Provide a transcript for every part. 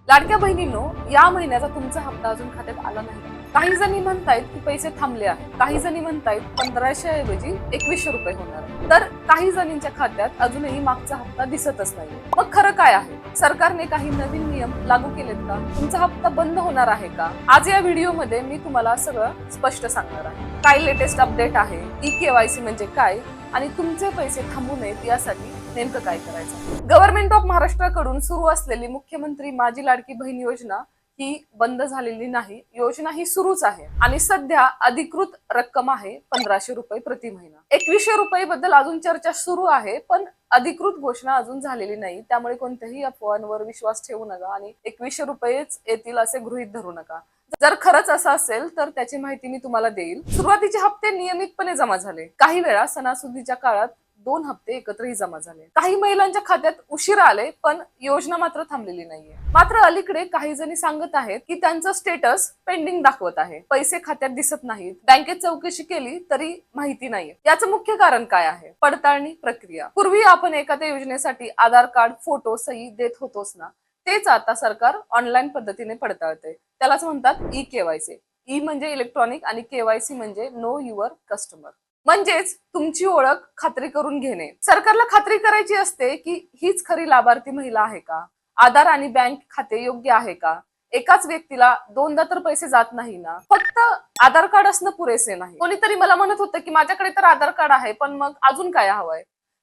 लाडक्या बहिणींनो, या महिन्याचा तुमचा हप्ता अजून खात्यात आला नाही. काही जणी म्हणतायत की पैसे थांबले आहेत, काही जणी म्हणतायत 1500 ऐवजी 2100 रुपये होणार, तर काही जणींच्या खात्यात अजूनही मागचा हप्ता दिसतच नाही. मग खरं काय आहे? सरकारने काही नवीन नियम लागू केलेत का? तुमचा हप्ता बंद होणार आहे का? आज या व्हिडिओमध्ये मी तुम्हाला सगळं स्पष्ट सांगणार आहे. काय लेटेस्ट अपडेट आहे, ई-केवायसी म्हणजे काय आणि तुमचे पैसे थांबू नयेत यासाठी नेमकं काय करायचं. गव्हर्नमेंट ऑफ महाराष्ट्राकडून सुरू असलेली मुख्यमंत्री माझी लाडकी बहीण योजना ही बंद झालेली नाही. योजना ही सुरूच आहे आणि सध्या अधिकृत रक्कम आहे 1500 रुपये प्रति महिना. 2100 रुपये बद्दल अजून चर्चा सुरू आहे, पण अधिकृत घोषणा अजून झालेली नाही. त्यामुळे कोणत्याही अफवांवर विश्वास ठेवू नका आणि 2100 रुपयेच येतील असे गृहीत धरू नका. जर खरंच असं असेल तर त्याची माहिती मी तुम्हाला देईल. सुरुवातीचे हप्ते नियमितपणे जमा झाले. काही वेळा सणासुदीच्या काळात 2 हप्ते एकत्रही जमा झाले. काही महिलांच्या खात्यात उशिरा आले, पण योजना मात्र थांबलेली नाहीये. मात्र अलीकडे काही जणी सांगत आहेत की त्यांचं स्टेटस पेंडिंग दाखवत आहे, पैसे खात्यात दिसत नाहीत, बँकेत चौकशी केली तरी माहिती नाहीये. याचं मुख्य कारण काय आहे? पडताळणी प्रक्रिया. पूर्वी आपण एखाद्या योजनेसाठी आधार कार्ड, फोटो, सही देत होतोच ना, तेच आता सरकार ऑनलाईन पद्धतीने पडताळते. त्यालाच म्हणतात ई-केवायसी. ई म्हणजे इलेक्ट्रॉनिक आणि केवायसी म्हणजे नो युअर कस्टमर. म्हणजेच तुमची ओळख खात्री करून घेणे. सरकारला खात्री करायची असते की हीच खरी लाभार्थी महिला आहे का, आधार आणि बँक खाते योग्य आहे का, एकाच व्यक्तीला दोनदा तर पैसे जात नाही ना. फक्त आधार कार्ड असणं पुरेसे नाही. कोणीतरी मला म्हणत होतं की माझ्याकडे तर आधार कार्ड आहे, पण मग अजून काय हवंय?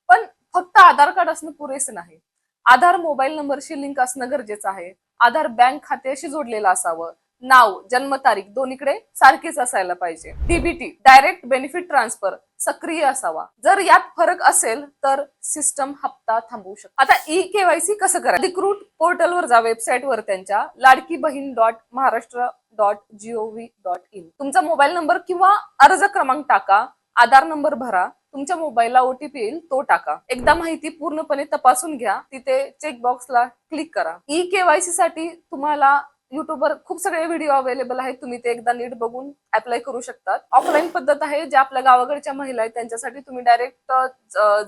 पण फक्त आधार कार्ड असणं पुरेसे नाही. आधार मोबाईल नंबरशी लिंक असणं गरजेचं आहे. आधार बँक खात्याशी जोडलेलं असावं. नाव, जन्मतारीख दोन्हीकडे सारखीच असायला पाहिजे. डीबीटी डायरेक्ट बेनिफिट ट्रान्सफर सक्रिय असावा. जर यात फरक असेल तर सिस्टम हप्ता थांबवू शकतो. आता ई-केवायसी कसं करायचं? अधिकृत पोर्टलवर जा, वेबसाईटवर त्यांच्या ladkibhin.maharashtra.gov.in. तुमचा मोबाईल नंबर किंवा अर्ज क्रमांक टाका, आधार नंबर भरा, तुमच्या मोबाईलला ओटीपी येईल तो टाका. एकदा माहिती पूर्णपणे तपासून घ्या, तिथे चेक बॉक्सला क्लिक करा. ई-केवायसी साठी तुम्हाला युट्यूबवर खूप सगळे व्हिडिओ अवेलेबल आहेत, तुम्ही ते एकदा नीट बघून अप्लाय करू शकतात. ऑफलाईन पद्धत आहे, ज्या आपल्या गावाकडच्या महिला आहेत त्यांच्यासाठी तुम्ही डायरेक्ट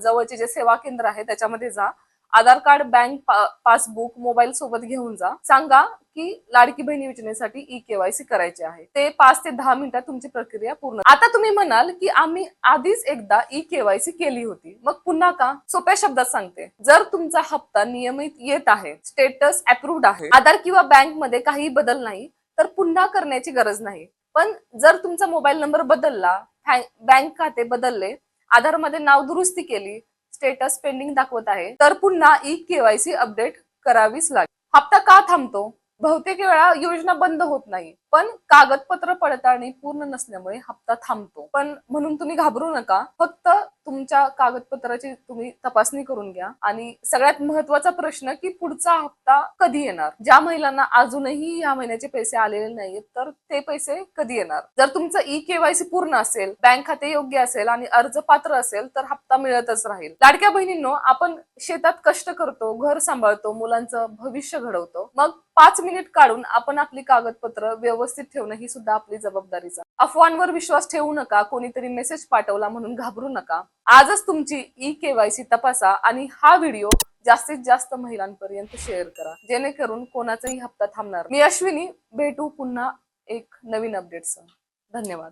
जवळचे जे सेवा केंद्र आहे त्याच्यामध्ये जा, आधार कार्ड, बँक पासबुक मोबाईल सोबत घेऊन जा, सांगा की लाडकी बहीण योजनेसाठी ई-केवायसी करायचे आहे. ते 5 ते 10 मिनिटात तुमची प्रक्रिया पूर्ण. आता तुम्ही म्हणाल की आम्ही आधीच एकदा ई-केवायसी केली होती, मग पुन्हा का? सोप्या शब्दात सांगते, जर तुमचा हप्ता नियमित येत आहे, स्टेटस अप्रूव्ड आहे, आधार किंवा बँक मध्ये काही बदल नाही, तर पुन्हा करण्याची गरज नाही. पण जर तुमचा मोबाईल नंबर बदलला, बँक खाते बदलले, आधार मध्ये नाव दुरुस्ती केली, स्टेटस पेंडिंग दाखवत आहे, तर पुन्हा ई-केवायसी अपडेट करावीच लागेल. हप्ता का थांबतो? बहुतेक वेळा योजना बंद होत नाही, पण कागदपत्र पडताळणी पूर्ण नसल्यामुळे हप्ता थांबतो. पण म्हणून तुम्ही घाबरू नका. फक्त तुमच्या कागदपत्राची तुम्ही तपासणी करून घ्या. आणि सगळ्यात महत्वाचा प्रश्न की पुढचा हप्ता कधी येणार? ज्या महिलांना अजूनही या महिन्याचे पैसे आलेले नाहीत, तर ते पैसे कधी येणार? जर तुमचं ई-केवायसी पूर्ण असेल, बँक खाते योग्य असेल आणि अर्ज पात्र असेल, तर हप्ता मिळतच राहील. लाडक्या बहिणींनो, आपण शेतात कष्ट करतो, घर सांभाळतो, मुलांचं भविष्य घडवतो, मग 5 मिनिट काढून आपण आपली कागदपत्र व्यवस्थित ठेवणं ही सुद्धा आपली जबाबदारीच आहे. अफवांवर विश्वास ठेवू नका. कोणीतरी मेसेज पाठवला म्हणून घाबरू नका. आजच तुमची ई-केवायसी तपासा आणि हा व्हिडिओ जास्तीत जास्त महिलांपर्यंत शेअर करा, जेणेकरून कोणाचाही हप्ता थांबणार. मी अश्विनी, भेटू पुन्हा एक नवीन अपडेटसह. धन्यवाद.